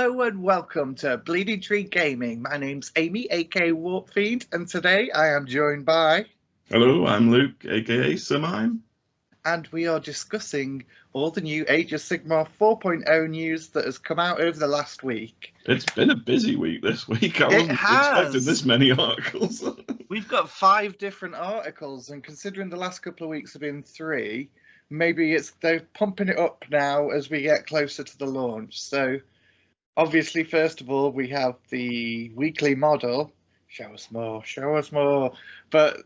Hello and welcome to Bleeding Tree Gaming. My name's Amy, aka Warp Fiend, and today I am joined by... Hello, I'm Luke, aka Mime. And we are discussing all the new Age of Sigmar 4.0 news that has come out over the last week. It's been a busy week this week. I wasn't expecting this many articles. We've got 5 different articles, and considering the last couple of weeks have been 3, maybe they're pumping it up now as we get closer to the launch. So, obviously, first of all, we have the weekly model. Show us more, show us more. But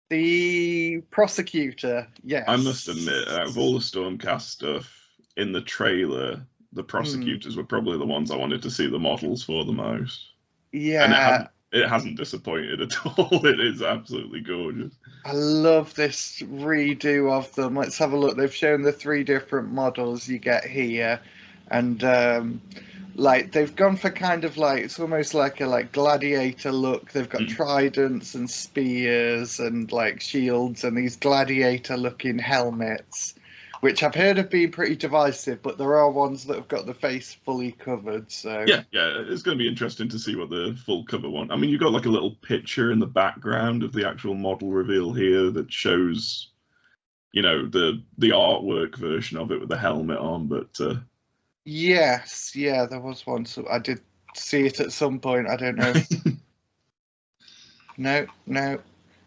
the Prosecutor, yes. I must admit, out of all the Stormcast stuff in the trailer, the Prosecutors were probably the ones I wanted to see the models for the most. Yeah. And it hasn't disappointed at all. It is absolutely gorgeous. I love this redo of them. Let's have a look. They've shown the 3 different models you get here. And like they've gone for kind of like, it's almost like a gladiator look. They've got tridents and spears and like shields and these gladiator looking helmets, which I've heard have been pretty divisive, but there are ones that have got the face fully covered. So yeah, it's going to be interesting to see what the full cover one. I mean, you've got like a little picture in the background of the actual model reveal here that shows, you know, the artwork version of it with the helmet on, but yes, yeah, there was one. So I did see it at some point. I don't know. No.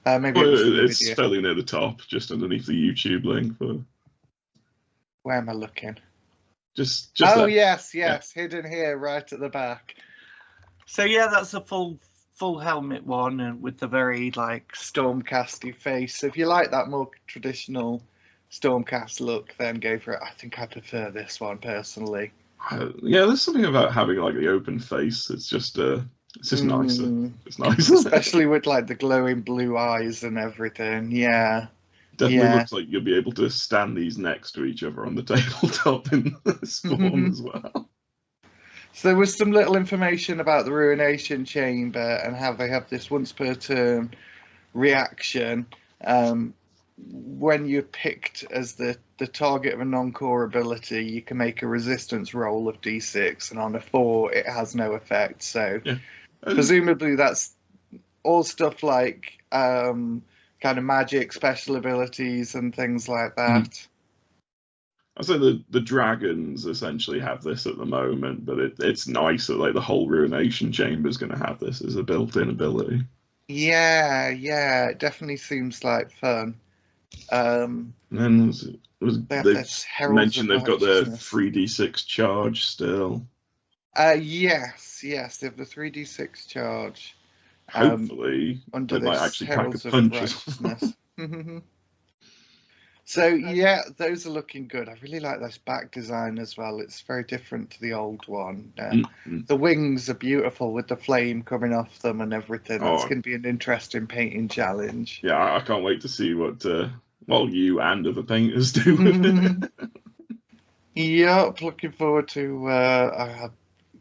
Maybe it's fairly near the top, just underneath the YouTube link. Where am I looking? Just oh, there. yes, hidden here, right at the back. So yeah, that's a full helmet one, and with the very like Stormcasty face. So if you like that more traditional Stormcast look, then go for it. I think I prefer this one personally. Yeah, there's something about having like the open face. It's just nicer. It's nicer, especially with like the glowing blue eyes and everything. Yeah, definitely looks like you'll be able to stand these next to each other on the tabletop in this form as well. So there was some little information about the Ruination Chamber and how they have this once per turn reaction. When you're picked as the target of a non-core ability, you can make a resistance roll of d6, and on a 4 it has no effect. So presumably that's all stuff like kind of magic, special abilities and things like that. I'd say the dragons essentially have this at the moment, but it's nice that like the whole Ruination Chamber is going to have this as a built-in ability. Yeah, it definitely seems like fun. And then they mentioned they've got their 3d6 charge still. Yes, they have the 3d6 charge. Hopefully, under they might actually pack a punch. So yeah, those are looking good. I really like this back design as well. It's very different to the old one. The wings are beautiful with the flame coming off them and everything. That's going to be an interesting painting challenge. Yeah, I can't wait to see what you and other painters do with it. Yep, looking forward to I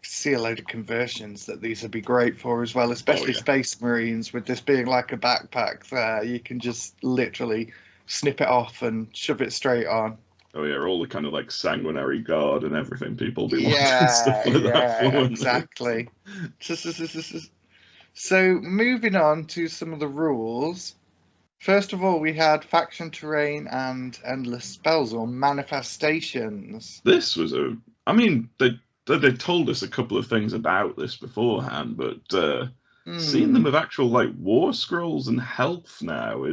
see a load of conversions that these would be great for as well, especially Space Marines. With this being like a backpack there, you can just literally snip it off and shove it straight on. Oh yeah, all the kind of like sanguinary guard and everything people be wanting stuff like that for. Exactly. So moving on to some of the rules. First of all, we had faction terrain and endless spells or manifestations. This was I mean, they told us a couple of things about this beforehand, but seeing them with actual like war scrolls and health now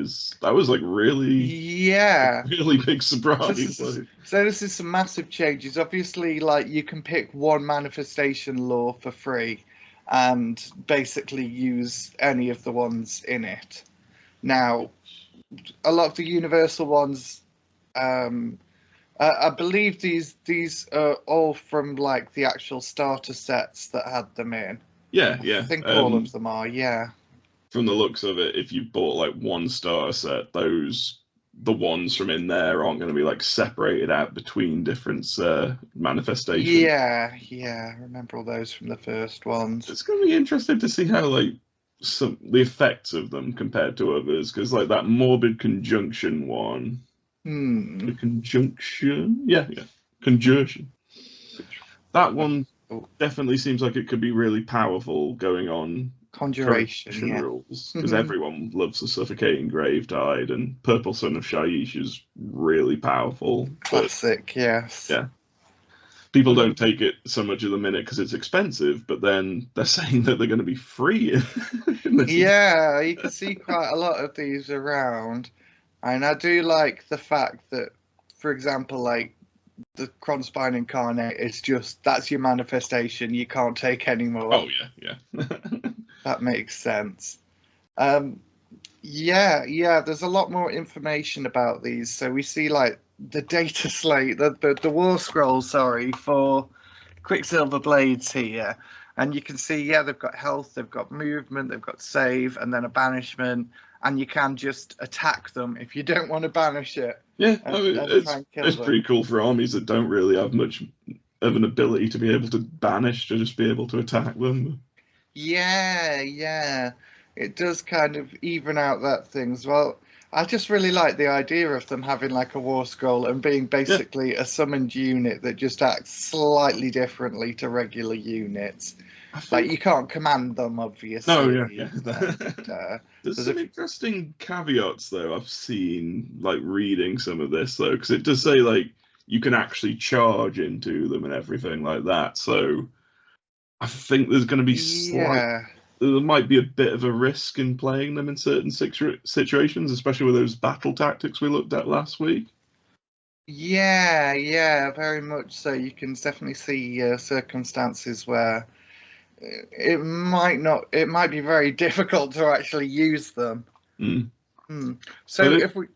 that was like really big surprise. So this is some massive changes. Obviously, like you can pick one manifestation lore for free and basically use any of the ones in it. Now, a lot of the universal ones, I believe these are all from like the actual starter sets that had them in. Yeah. I think all of them are, From the looks of it, if you bought like one starter set, the ones from in there aren't going to be like separated out between different manifestations. Yeah, I remember all those from the first ones. It's going to be interesting to see how like the effects of them compared to others, because like that morbid conjunction one. The conjunction? Yeah. Conjunction. That one Oh, definitely seems like it could be really powerful going on current Conjuration, edition yeah. rules, because everyone loves the Suffocating Gravetide, and Purple Son of Shaiish is really powerful. But Classic, yes. yeah, people don't take it so much at the minute because it's expensive, but then they're saying that they're going to be free in this. Yeah, you can see quite a lot of these around. And I do like the fact that, for example, like the Cronspine Incarnate is just, that's your manifestation. You can't take any more. Oh, yeah, yeah. That makes sense. Um, yeah, there's a lot more information about these. So we see like the data slate, the war scroll, sorry, for Quicksilver Blades here. And you can see, yeah, they've got health, they've got movement, they've got save, and then a banishment. And you can just attack them if you don't want to banish it. Yeah, And, I mean, and try and kill it's them. pretty cool for armies that don't really have much of an ability to be able to banish, to just be able to attack them. Yeah. It does kind of even out that thing as well. I just really like the idea of them having like a war scroll and being basically a summoned unit that just acts slightly differently to regular units. Like you can't command them, obviously. No, yeah. And, There's some interesting caveats though I've seen, like reading some of this though, because it does say like you can actually charge into them and everything like that. So I think there's going to be there might be a bit of a risk in playing them in certain situations, especially with those battle tactics we looked at last week. Yeah, very much so. You can definitely see circumstances where it might be very difficult to actually use them. So if we...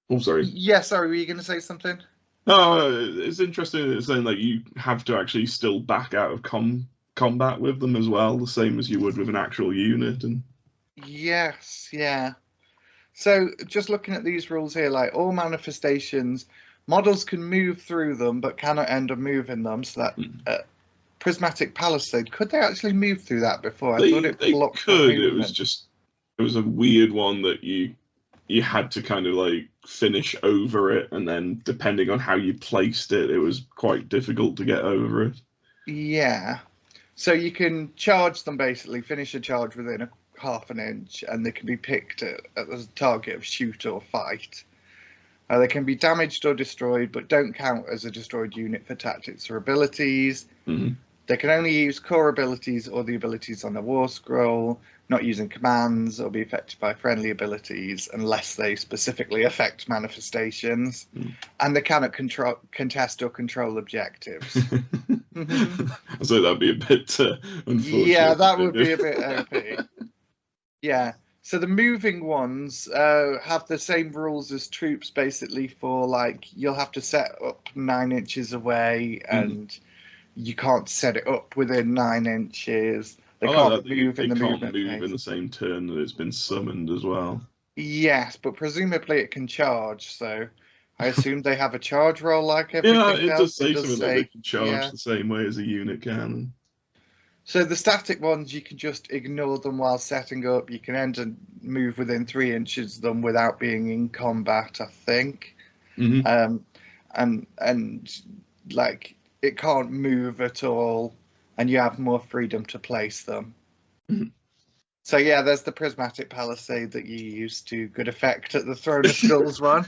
Oh, sorry. Yeah, sorry, were you going to say something? No, it's interesting that it's saying that you have to actually still back out of combat with them as well, the same as you would with an actual unit. And yes, yeah. So just looking at these rules here, like all manifestations, models can move through them but cannot end up moving them. So that Prismatic Palisade, could they actually move through that before? I thought it blocked could. It was a weird one that you had to kind of like finish over it, and then depending on how you placed it, it was quite difficult to get over it. Yeah. So you can charge them, basically, finish a charge within a half an inch, and they can be picked at the target of shoot or fight. They can be damaged or destroyed, but don't count as a destroyed unit for tactics or abilities. They can only use core abilities or the abilities on the war scroll, not using commands, or be affected by friendly abilities unless they specifically affect manifestations. And they cannot contest or control objectives. So that'd be a bit unfortunate. Yeah, that would be a bit OP. Yeah. So the moving ones have the same rules as troops, basically, for like you'll have to set up 9 inches away and you can't set it up within 9 inches. They can't move in the movement phase. In the same turn that it's been summoned as well. Yes, but presumably it can charge, so I assume they have a charge roll like everything else. Yeah, it does say something that they can charge the same way as a unit can. So the static ones, you can just ignore them while setting up. You can end and move within 3 inches of them without being in combat, I think. And like it can't move at all, and you have more freedom to place them. So yeah, there's the Prismatic Palisade that you use to good effect at the Throne of Skulls one.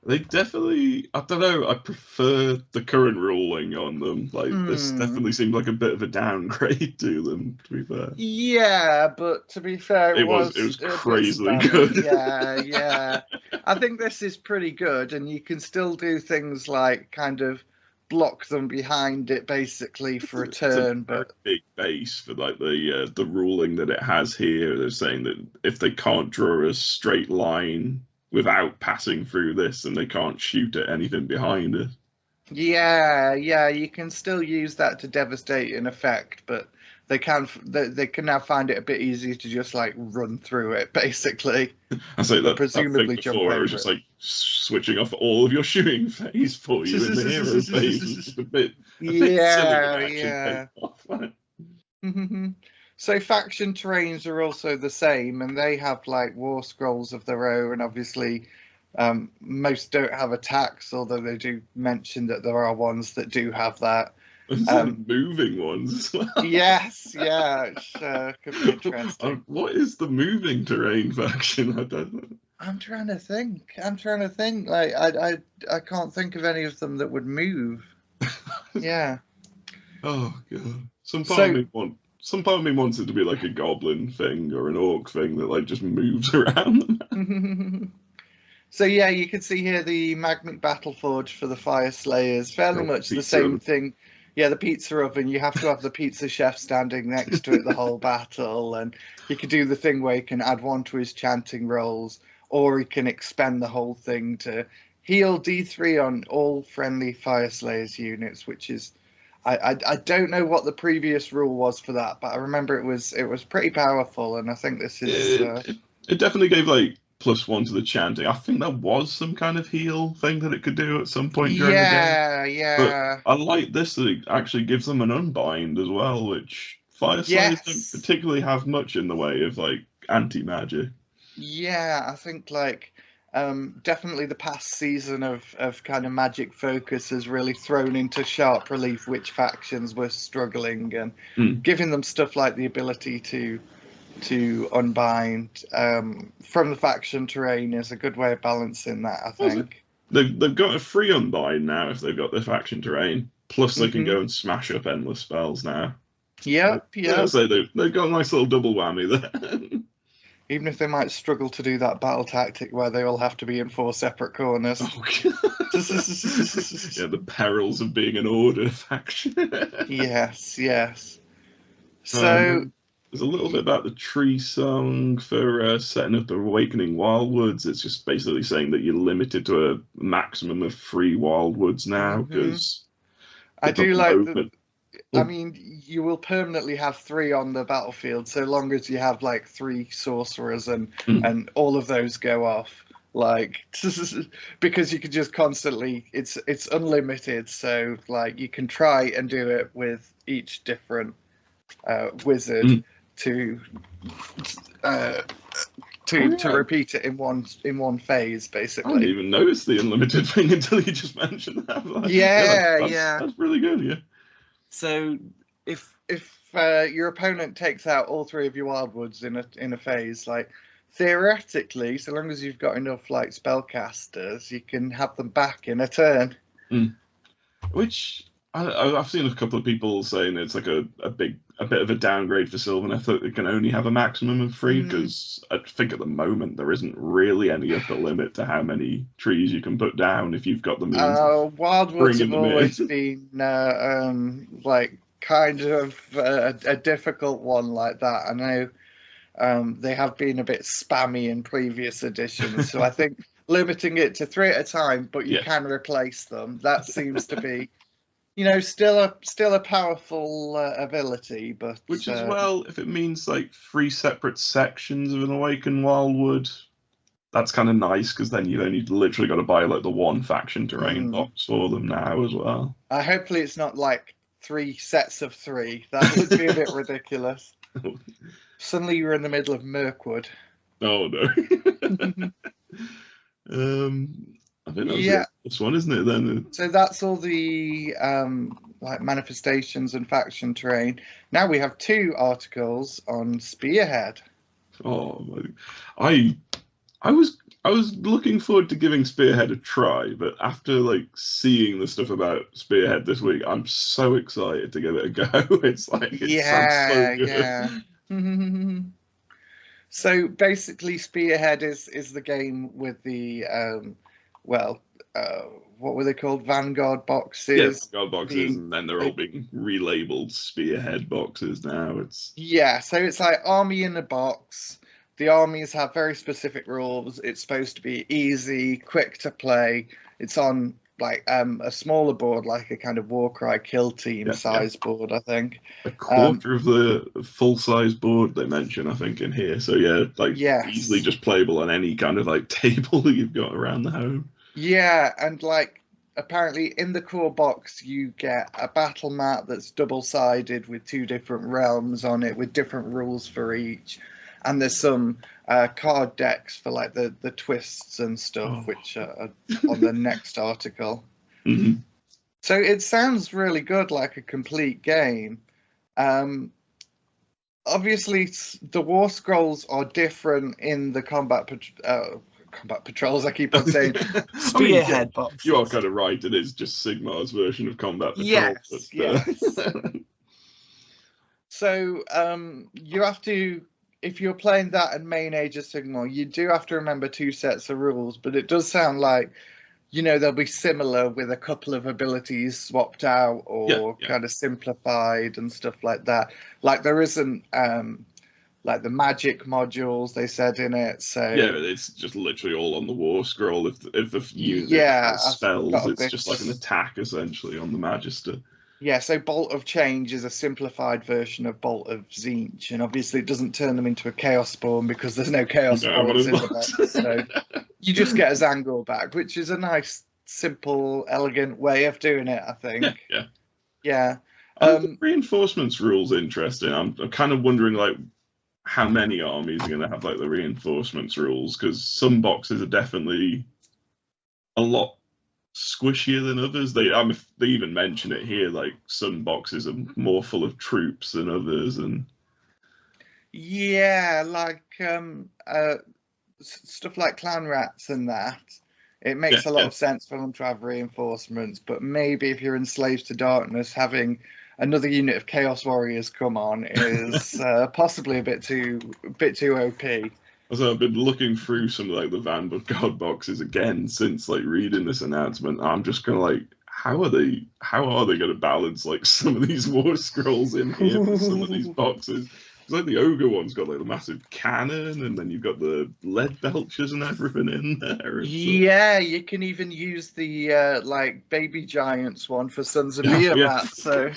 They definitely, I don't know, I prefer the current ruling on them. Like this definitely seemed like a bit of a downgrade to them, to be fair. Yeah, but to be fair, it was crazily good. Yeah. I think this is pretty good, and you can still do things like kind of block them behind it basically for a turn. But big base for like the ruling that it has here. They're saying that if they can't draw a straight line without passing through this, then they can't shoot at anything behind it. Yeah, you can still use that to devastate in effect, but they can now find it a bit easier to just like run through it, basically. I say that presumably jump over. I was just like switching off all of your shooting phase for you in the hero phase. It's just a bit yeah. So faction terrains are also the same, and they have like war scrolls of their own. Obviously, most don't have attacks, although they do mention that there are ones that do have that. There's some moving ones as well. Yes, yeah, which could be interesting. What is the moving terrain faction? I don't know. I'm trying to think. Like, I can't think of any of them that would move. Yeah. Oh god. Some part of me wants it to be like a goblin thing or an orc thing that like just moves around. So yeah, you can see here the Magmic Battle Forge for the Fire Slayers, fairly much the same thing. Yeah, the pizza oven. You have to have the pizza chef standing next to it the whole battle, and he can do the thing where he can add one to his chanting rolls, or he can expend the whole thing to heal D3 on all friendly Fire Slayers units, which is I don't know what the previous rule was for that, but I remember it was pretty powerful, and I think this is it definitely gave like +1 to the chanting. I think there was some kind of heal thing that it could do at some point during the game. Yeah. But I like this that it actually gives them an unbind as well, which Fire Slayers don't particularly have much in the way of like anti-magic. Yeah, I think like definitely the past season of kind of magic focus has really thrown into sharp relief which factions were struggling, and giving them stuff like the ability to unbind from the faction terrain is a good way of balancing that, I think. They've got a free unbind now if they've got their faction terrain. Plus they can go and smash up endless spells now. Yep. So they've got a nice little double whammy there. Even if they might struggle to do that battle tactic where they all have to be in 4 separate corners. Oh, yeah, the perils of being an order faction. Yes. So there's a little bit about the tree song for setting up the Awakening Wildwoods. It's just basically saying that you're limited to a maximum of 3 Wildwoods now, because I do like that. I mean, you will permanently have 3 on the battlefield so long as you have like 3 sorcerers and all of those go off. Like, because you can just constantly, it's unlimited. So like you can try and do it with each different wizard to repeat it in one phase, basically. I didn't even notice the unlimited thing until you just mentioned that. Like, that's really good. Yeah. So if your opponent takes out all 3 of your wildwoods in a phase, like theoretically, so long as you've got enough like spellcasters, you can have them back in a turn. Which I've seen a couple of people saying it's like a bit of a downgrade for Sylvaneth that it can only have a maximum of 3, because I think at the moment there isn't really any upper limit to how many trees you can put down if you've got the means. Wildwoods have always been like kind of a difficult one like that. I know they have been a bit spammy in previous editions, so I think limiting it to 3 at a time, but you can replace them. That seems to be, still a powerful ability, but which as well, if it means like 3 separate sections of an Awakened Wildwood, that's kind of nice, because then you've only literally got to buy like the 1 faction terrain box for them now as well. Hopefully it's not like 3 sets of 3. That would be a bit ridiculous. Suddenly you're in the middle of Mirkwood. Oh no. I think that was this one, isn't it? Then. So that's all the like manifestations and faction terrain. Now we have 2 articles on Spearhead. Oh, I was looking forward to giving Spearhead a try, but after like seeing the stuff about Spearhead this week, I'm so excited to give it a go. It's like it sounds so good. So basically, Spearhead is the game with the what were they called? Vanguard boxes. Yes, Vanguard boxes, and then they're all being relabeled Spearhead boxes now. So it's like army in a box. The armies have very specific rules. It's supposed to be easy, quick to play. It's on like a smaller board, like a kind of Warcry kill team size board, I think. A quarter of the full size board they mention, I think, in here. So easily just playable on any kind of like table that you've got around the home. Yeah, and like apparently in the core box you get a battle map that's double-sided with 2 different realms on it with different rules for each. And there's some card decks for like the twists and stuff, which are on the next article. So it sounds really good, like a complete game. Obviously, the War Scrolls are different in the combat patrols. I keep on saying I mean, Spearhead boxes. you are kind of right. It is just Sigmar's version of combat patrol. Yes, But, yes. So you have to, if you're playing that and main Age of Sigmar, you do have to remember 2 sets of rules. But it does sound like, they'll be similar with a couple of abilities swapped out or Yeah. kind of simplified and stuff like that. Like there isn't like the magic modules they said in it. So yeah, it's just literally all on the War Scroll. If the unit has I've spells, got a it's bit. just like an attack essentially on the Magister. Yeah, so Bolt of Change is a simplified version of Bolt of Zinch, and obviously it doesn't turn them into a Chaos Spawn because there's no Chaos Spawns in the box. So you just get a Zangor back, which is a nice, simple, elegant way of doing it, I think. Yeah. The reinforcements rule's interesting. I'm kind of wondering, like, how many armies are going to have, like, the reinforcements rules, because some boxes are definitely a lot squishier than others. They even mention it here, like some boxes are more full of troops than others, and like stuff like clan rats and that. It makes a lot of sense for them to have reinforcements, but maybe if you're enslaved to darkness, having another unit of Chaos Warriors come on is possibly a bit too OP. So I've been looking through some of like the Vanguard God boxes again since like reading this announcement. I'm just kind of like, how are they going to balance like some of these War Scrolls in here for some of these boxes? It's like the Ogre one's got like the massive cannon, and then you've got the lead belchers and everything in there. Yeah, you can even use the like Baby Giants one for Sons of Tiamat. So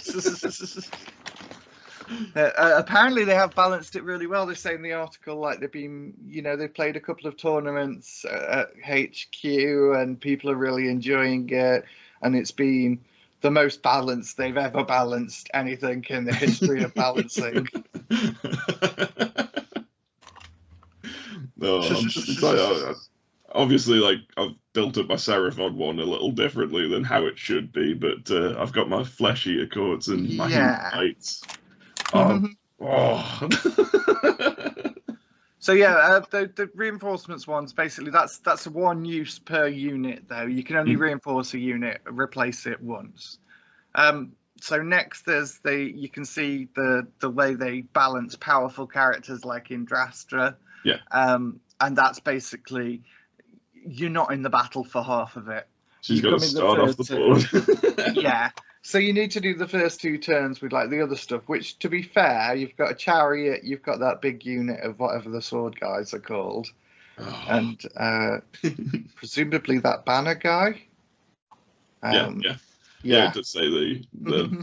apparently they have balanced it really well. They say in the article, like they've been, they've played a couple of tournaments at HQ and people are really enjoying it, and it's been the most balanced they've ever balanced anything in the history of balancing. No, I'm just excited. Obviously, like I've built up my Seraphon one a little differently than how it should be, but I've got my Flesh Eater Courts and my Knights. So yeah, the reinforcements ones, basically that's one use per unit though. You can only reinforce a unit, replace it once. So next there's you can see the way they balance powerful characters like in Drastra. And that's basically you're not in the battle for half of it. She's got to start off the board. Yeah. So you need to do the first 2 turns with like the other stuff, which to be fair, you've got a chariot, you've got that big unit of whatever the sword guys are called, and presumably that banner guy. Yeah, it does say the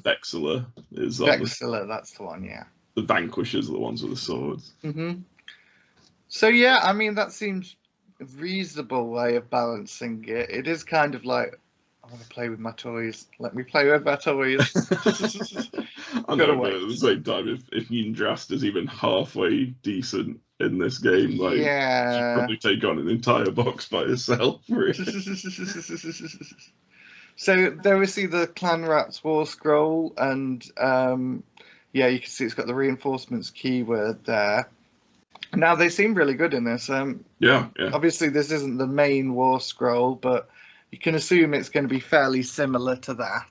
Vexilla is on Vexilla, that's the one, yeah. The Vanquishers are the ones with the swords. So yeah, I mean that seems a reasonable way of balancing it. It is kind of like, I want to play with my toys. Let me play with my toys. I know, but at the same time, if Yindrast is even halfway decent in this game, like, you should probably take on an entire box by yourself. So there we see the Clan Rats War Scroll, and you can see it's got the reinforcements keyword there. Now they seem really good in this. Obviously, this isn't the main War Scroll, but you can assume it's going to be fairly similar to that.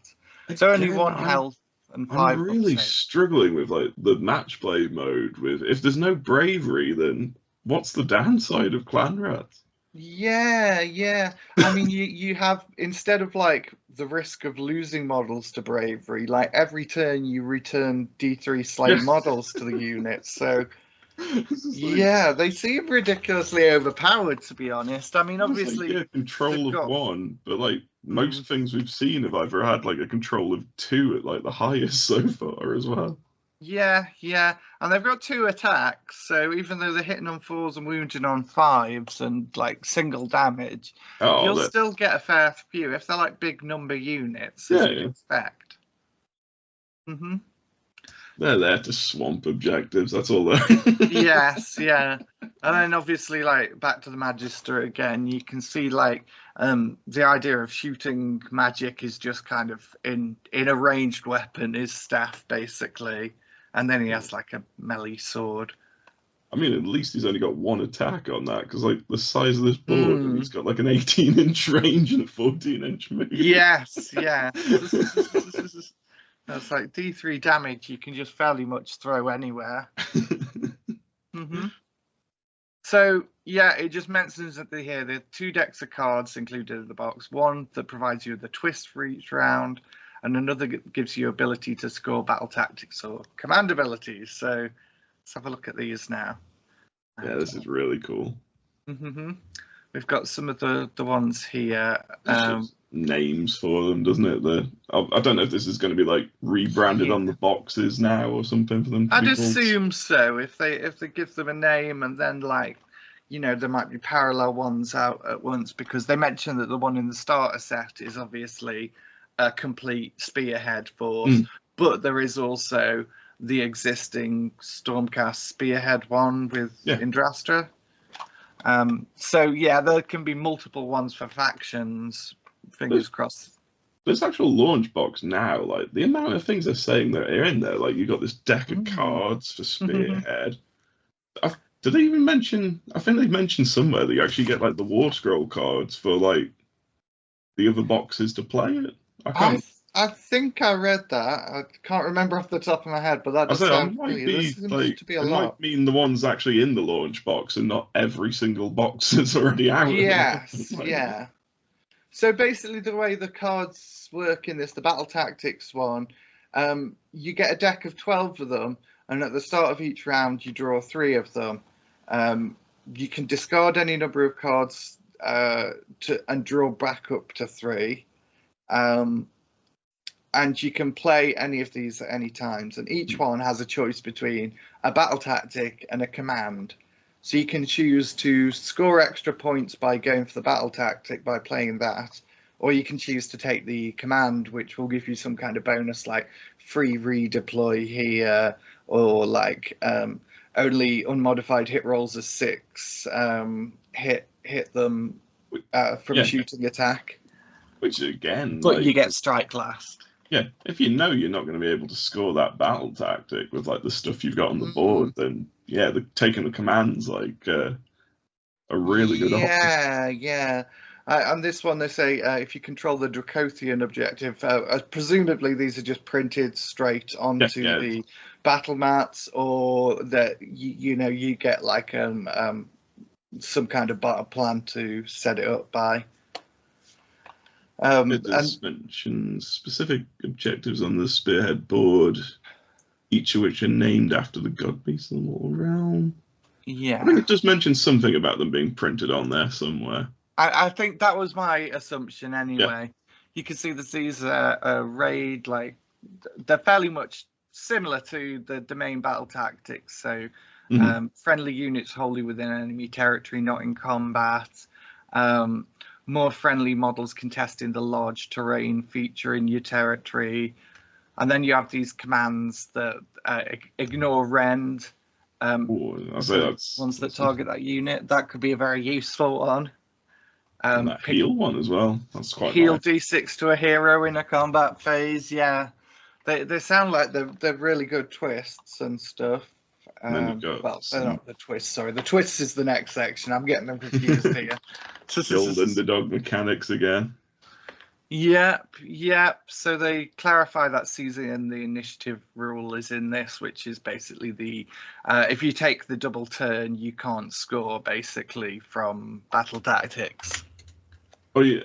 So only 1 health and 5. I'm really struggling with like the match play mode. With if there's no bravery, then what's the downside of Clan Rats? Yeah. I mean, you have, instead of like the risk of losing models to bravery, like every turn you return D3 slave models to the unit. So yeah, they seem ridiculously overpowered, to be honest. I mean, obviously, control of 1, but like most things we've seen have either had like a control of 2 at like the highest so far as well. Yeah, and they've got 2 attacks, so even though they're hitting on 4s and wounding on 5s and like single damage, you'll still get a fair few if they're like big number units, as you'd expect. They're there to swamp objectives. That's all they're. Yes, yeah. And then obviously, like, back to the Magister again, you can see like the idea of shooting magic is just kind of in a ranged weapon is staff basically, and then he has like a melee sword. I mean, at least he's only got one attack on that, because like the size of this board, and he's got like an 18-inch range and a 14-inch move. Yes, yeah. That's like D3 damage you can just fairly much throw anywhere. So yeah, it just mentions that here there are 2 decks of cards included in the box. One that provides you the twist for each round, and another gives you ability to score battle tactics or command abilities. So let's have a look at these now. Yeah, this is really cool. We've got some of the ones here. Names for them, doesn't it? I don't know if this is going to be like rebranded on the boxes now or something for them. I'd assume so. If they give them a name, and then like, you know, there might be parallel ones out at once, because they mentioned that the one in the starter set is obviously a complete Spearhead force, but there is also the existing Stormcast Spearhead one with Indrastra. So yeah, there can be multiple ones for factions. Fingers crossed. This actual launch box now, like the amount of things they're saying that are in there, like you got this deck of cards for Spearhead. Did they even mention? I think they mentioned somewhere that you actually get like the War Scroll cards for like the other boxes to play it. I think I read that. I can't remember off the top of my head, but that does sound familiar. It might mean the ones actually in the launch box and not every single box that's already out. Yes, yeah. So basically, the way the cards work in this, the Battle Tactics one, you get a deck of 12 of them, and at the start of each round, you draw 3 of them. You can discard any number of cards and draw back up to 3. And you can play any of these at any times, and each one has a choice between a battle tactic and a command. So you can choose to score extra points by going for the battle tactic by playing that, or you can choose to take the command, which will give you some kind of bonus like free redeploy here, or like only unmodified hit rolls of 6 hit them from a shooting attack. Which again, but like, you get strike last. Yeah, if you know you're not going to be able to score that battle tactic with like the stuff you've got on the board, then yeah, taking the commands like a really good option. Yeah. On this one, they say if you control the Dracothian objective, presumably these are just printed straight onto the battle mats, or that you get like some kind of battle plan to set it up by. It does mention specific objectives on the Spearhead board, each of which are named after the god beast of the mortal realm. Yeah. I think it does mention something about them being printed on there somewhere. I think that was my assumption anyway. You can see that these are raid, like, they're fairly much similar to the main battle tactics. So friendly units wholly within enemy territory, not in combat. More friendly models contesting the large terrain feature in your territory. And then you have these commands that ignore rend. Ones that target that unit. That could be a very useful one. And that heal one as well. That's quite heal nice. D6 to a hero in a combat phase. Yeah, they sound like they're really good twists and stuff. And then you've got they're not the twists. Sorry, the twists is the next section. I'm getting them confused here. Build underdog mechanics again. Yep. So they clarify that season the initiative rule is in this, which is basically the if you take the double turn, you can't score basically from battle tactics. Oh yeah,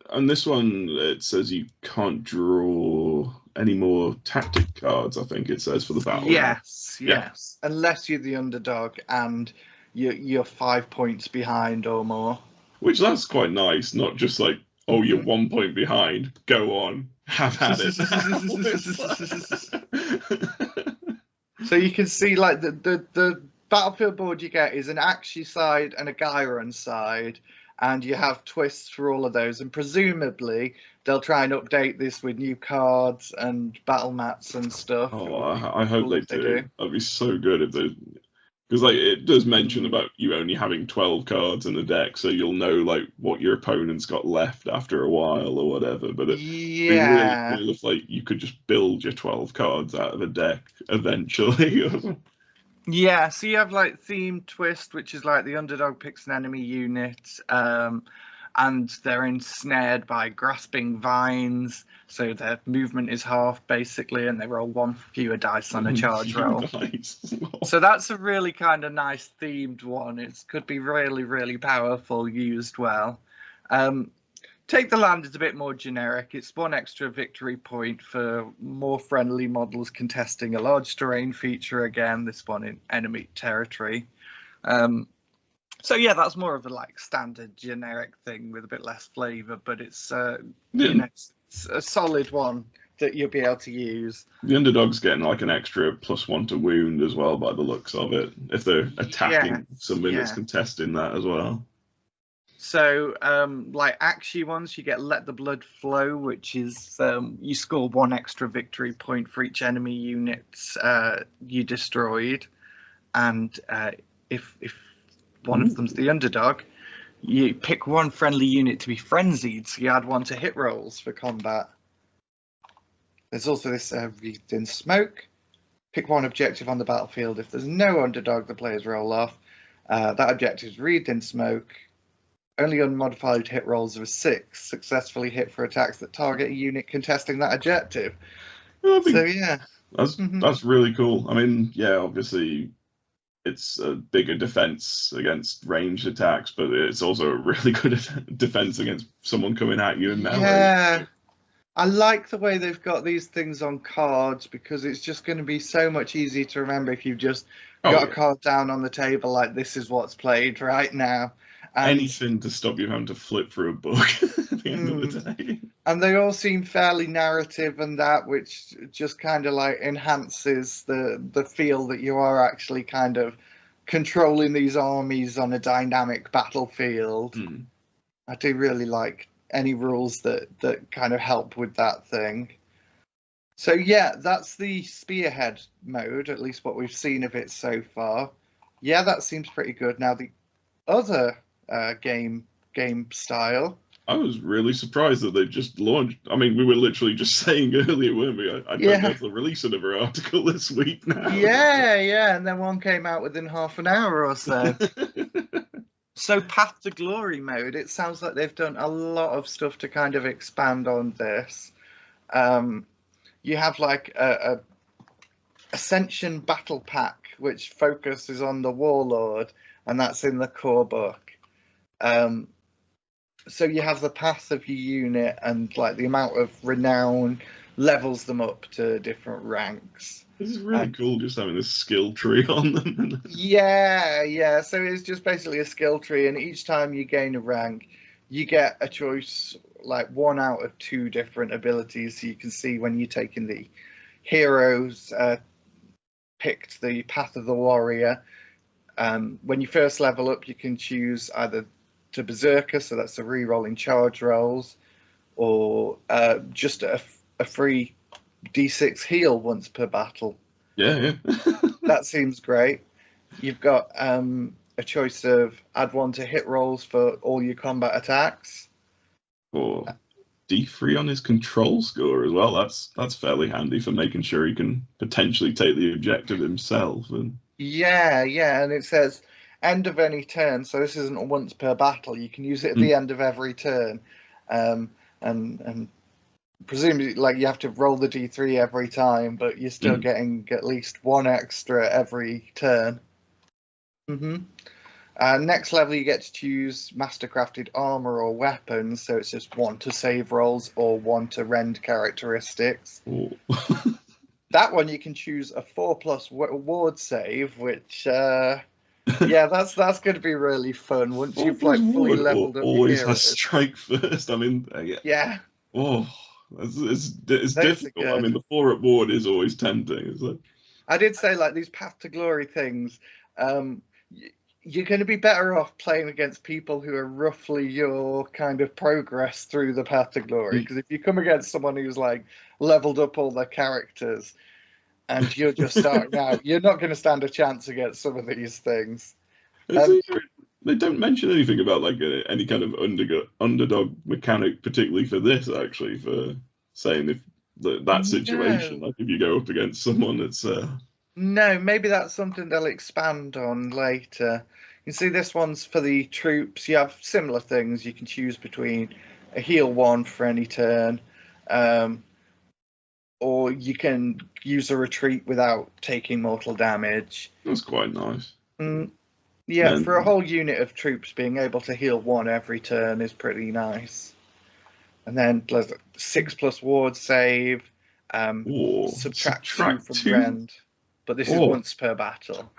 on this one it says you can't draw any more tactic cards. I think it says for the battle. Yes, unless you're the underdog and you're 5 points behind or more. Which that's quite nice, not just like, oh, you're 1 point behind. Go on, have at it. So you can see like the battlefield board you get is an Axie side and a Gyron side, and you have twists for all of those, and presumably they'll try and update this with new cards and battle mats and stuff. Oh, It would be I hope cool they if do. That'd be so good if they, because like it does mention about you only having 12 cards in the deck, so you'll know like what your opponent's got left after a while or whatever. But it'd be really Yeah. cool if like you could just build your 12 cards out of a deck eventually. Yeah, so you have like Theme Twist, which is like the underdog picks an enemy unit, and they're ensnared by grasping vines, so their movement is half basically, and they roll one fewer dice on a charge roll. Nice. So that's a really kind of nice themed one. It could be really, really powerful used well. Take the Land is a bit more generic. It's one extra victory point for more friendly models contesting a large terrain feature again, this one in enemy territory. So yeah, that's more of a like standard generic thing with a bit less flavour, but it's you know, it's a solid one that you'll be able to use. The underdog's getting like an extra +1 to wound as well by the looks of it, if they're attacking something that's contesting that as well. So, like Axie ones, you get Let the Blood Flow, which is you score one extra victory point for each enemy unit you destroyed, and if one of them's the underdog, you pick one friendly unit to be frenzied, so you add one to hit rolls for combat. There's also this Wreathed in Smoke. Pick one objective on the battlefield. If there's no underdog, the players roll off. That objective is Wreathed in Smoke. Only unmodified hit rolls of a 6 successfully hit for attacks that target a unit contesting that objective. So yeah, that's really cool. I mean, yeah, obviously it's a bigger defense against ranged attacks, but it's also a really good defense against someone coming at you in melee. Yeah, I like the way they've got these things on cards, because it's just going to be so much easier to remember if you've just got a card down on the table like this is what's played right now. And anything to stop you having to flip through a book at the end of the day. And they all seem fairly narrative and that, which just kind of like enhances the feel that you are actually kind of controlling these armies on a dynamic battlefield. I do really like any rules that kind of help with that thing. So yeah, that's the Spearhead mode, at least what we've seen of it so far. Yeah, that seems pretty good. Now the other game style. I was really surprised that they just launched. I mean, we were literally just saying earlier, weren't we? I don't know if they'll release another article this week now. Yeah, and then one came out within half an hour or so. So Path to Glory mode, it sounds like they've done a lot of stuff to kind of expand on this. You have like a Ascension Battle Pack, which focuses on the Warlord, and that's in the core book. So you have the path of your unit, and like the amount of renown levels them up to different ranks. This is really cool, just having this skill tree on them. Yeah. So it's just basically a skill tree, and each time you gain a rank, you get a choice, like 1 out of 2 different abilities. So you can see when you're taking the heroes, picked the Path of the Warrior. When you first level up, you can choose either to Berserker, so that's the re-rolling charge rolls, or just a free D6 heal once per battle. Yeah. That seems great. You've got a choice of add 1 to hit rolls for all your combat attacks. Or D3 on his control score as well. That's fairly handy for making sure he can potentially take the objective himself. And yeah, and it says end of any turn, so this isn't once per battle. You can use it at the end of every turn, and presumably, like, you have to roll the D3 every time, but you're still getting at least 1 extra every turn. Next level, you get to choose mastercrafted armor or weapons, so it's just 1 to save rolls or 1 to rend characteristics. That one you can choose a 4+ ward save, which that's going to be really fun once you've like fully leveled up. Always has strike first. I mean, yeah. Oh, it's difficult. I mean, the 4+ ward is always tempting. It's like, I did say, like, these Path to Glory things. you're going to be better off playing against people who are roughly your kind of progress through the path to glory. Because if you come against someone who's like leveled up all their characters and you're just starting out, you're not going to stand a chance against some of these things. They don't mention anything about like any kind of underdog mechanic, particularly for this. Actually, for saying if that situation, like if you go up against someone that's no, maybe that's something they'll expand on later. You can see this one's for the troops. You have similar things. You can choose between a heal 1 for any turn, or you can use a retreat without taking mortal damage. That's quite nice. Yeah, for a whole unit of troops, being able to heal 1 every turn is pretty nice. And then 6+ ward save, subtract 2 from rend. But this is once per battle.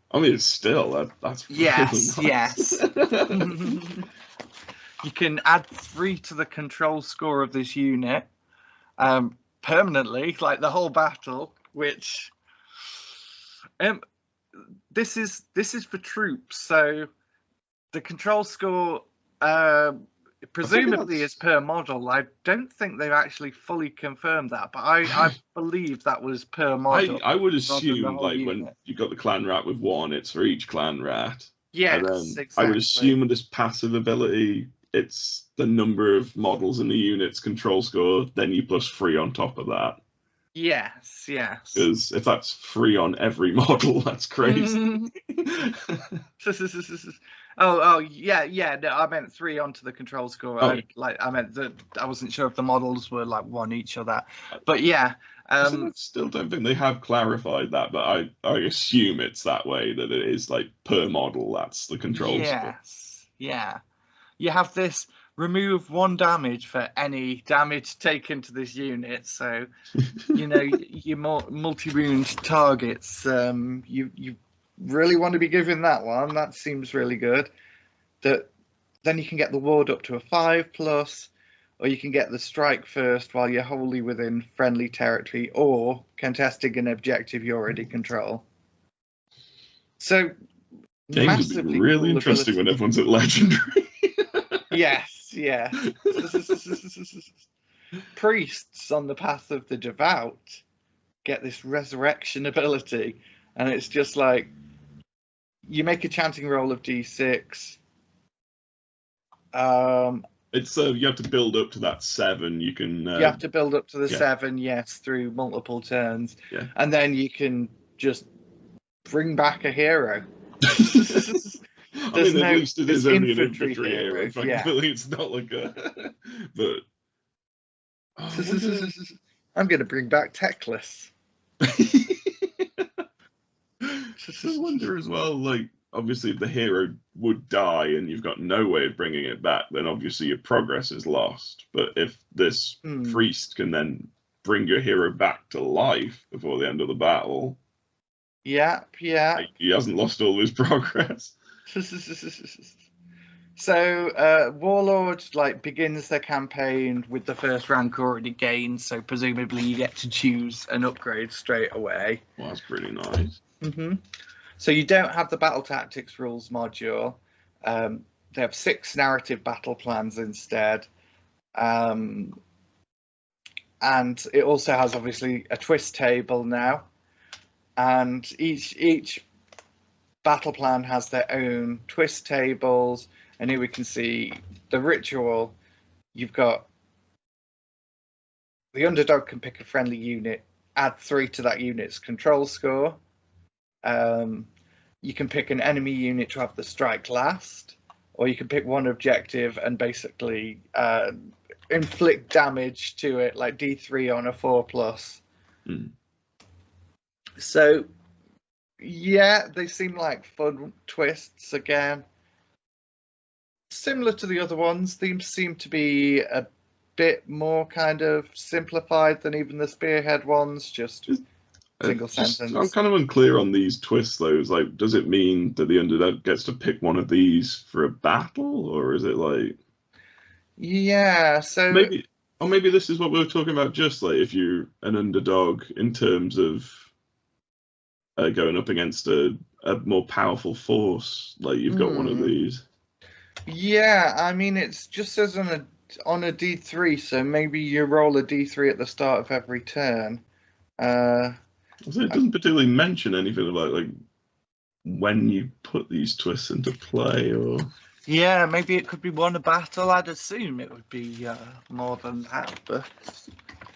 I mean, it's still that's yes, really nice. Yes. You can add 3 to the control score of this unit permanently, like the whole battle. Which this is for troops, so the control score presumably is per model. I don't think they've actually fully confirmed that, but I believe that was per model. I would assume like unit. When you got the clan rat with 1, it's for each clan rat. Yes, and then exactly. I would assume with this passive ability, it's the number of models in the unit's control score, then you plus 3 on top of that. Yes. Because if that's 3 on every model, that's crazy. Oh, yeah. No, I meant 3 onto the control score. I meant that I wasn't sure if the models were like 1 each or that. But yeah. I still don't think they have clarified that, but I assume it's that way, that it is like per model. That's the control score. Yes. Yeah. You have this. Remove 1 damage for any damage taken to this unit. So, your multi-wound targets, you really want to be giving that one. That seems really good. Then you can get the ward up to a 5+, or you can get the strike first while you're wholly within friendly territory, or contesting an objective you already control. So, games would be really interesting when everyone's at legendary. Yes. Priests on the path of the devout get this resurrection ability, and it's just like you make a chanting roll of d6. It's you have to build up to that 7. You can. You have to build up to the 7, yes, through multiple turns, and then you can just bring back a hero. I mean, at least it is only an infantry hero. Thankfully, it's not like a. But I'm going to bring back Techless. I wonder as well, like, obviously, if the hero would die and you've got no way of bringing it back, then obviously your progress is lost. But if this priest can then bring your hero back to life before the end of the battle, yeah, he hasn't lost all his progress. So Warlord begins their campaign with the first rank already gained, so presumably you get to choose an upgrade straight away. Well, that's pretty nice. So you don't have the battle tactics rules module. They have 6 narrative battle plans instead, and it also has obviously a twist table now, and each battle plan has their own twist tables. And here we can see the ritual. You've got the underdog can pick a friendly unit, add 3 to that unit's control score. You can pick an enemy unit to have the strike last, or you can pick one objective and basically inflict damage to it, like D3 on a 4+. So, yeah, they seem like fun twists again. Similar to the other ones, these seem to be a bit more kind of simplified than even the Spearhead ones, just single sentence. I'm kind of unclear on these twists, though. It's like, does it mean that the underdog gets to pick one of these for a battle, or is it like... Yeah, so... Maybe this is what we were talking about, just like if you're an underdog in terms of going up against a a more powerful force, like you've got one of these. Yeah, I mean, it's just says on a D3, so maybe you roll a D3 at the start of every turn. So it doesn't particularly mention anything about like when you put these twists into play, or yeah, maybe it could be one a battle. I'd assume it would be more than that, but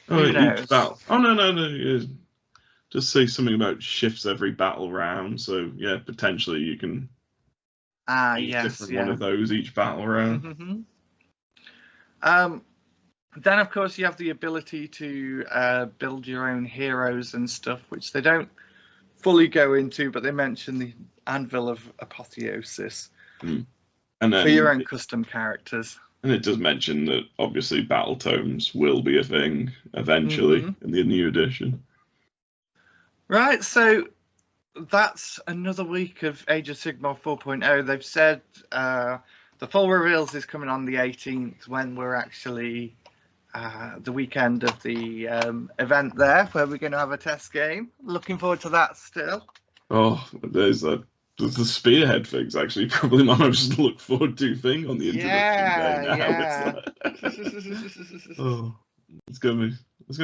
who knows? each battle. Oh no! Yeah. Just say something about shifts every battle round. So yeah, potentially you can use a different one of those each battle round. Then of course you have the ability to build your own heroes and stuff, which they don't fully go into, but they mention the Anvil of Apotheosis And then, for your own custom characters. And it does mention that obviously battle tomes will be a thing eventually in the new edition. Right, so that's another week of Age of Sigmar 4.0. They've said the full reveals is coming on the 18th, when we're actually the weekend of the event there, where we're going to have a test game. Looking forward to that still. Oh, there's the Spearhead thing's actually probably my most look forward to thing on the introduction day now. Yeah. Oh, it's gonna be fun. It's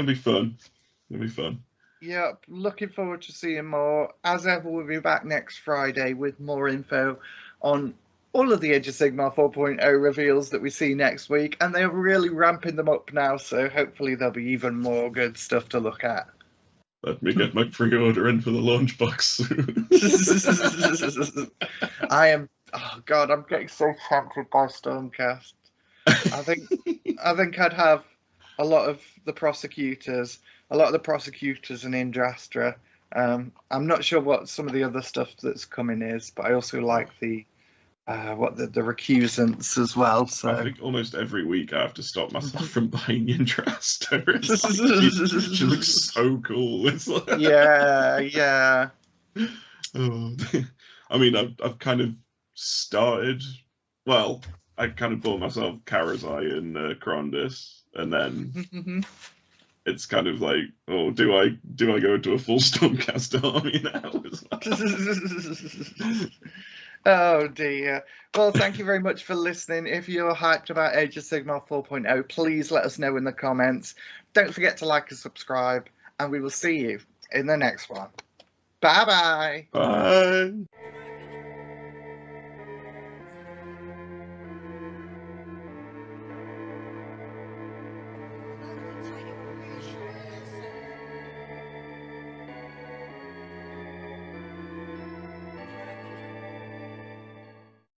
gonna be fun. Yep, looking forward to seeing more. As ever, we'll be back next Friday with more info on all of the Age of Sigmar 4.0 reveals that we see next week, and they're really ramping them up now, so hopefully there'll be even more good stuff to look at. Let me get my pre-order in for the launch box soon. I'm getting so tempted by Stormcast. I think I'd have a lot of the Prosecutors and Indrastra. I'm not sure what some of the other stuff that's coming is, but I also like the recusants as well. So I think almost every week I have to stop myself from buying Indrastra. She looks so cool. It's like... yeah. Oh. I mean, I've kind of started. Well, I kind of bought myself Karazai and Krondys, and then it's kind of like, oh, do I go into a full Stormcast army now? Oh dear. Well, thank you very much for listening. If you're hyped about Age of Sigmar 4.0, please let us know in the comments. Don't forget to like and subscribe, and we will see you in the next one. Bye-bye. Bye.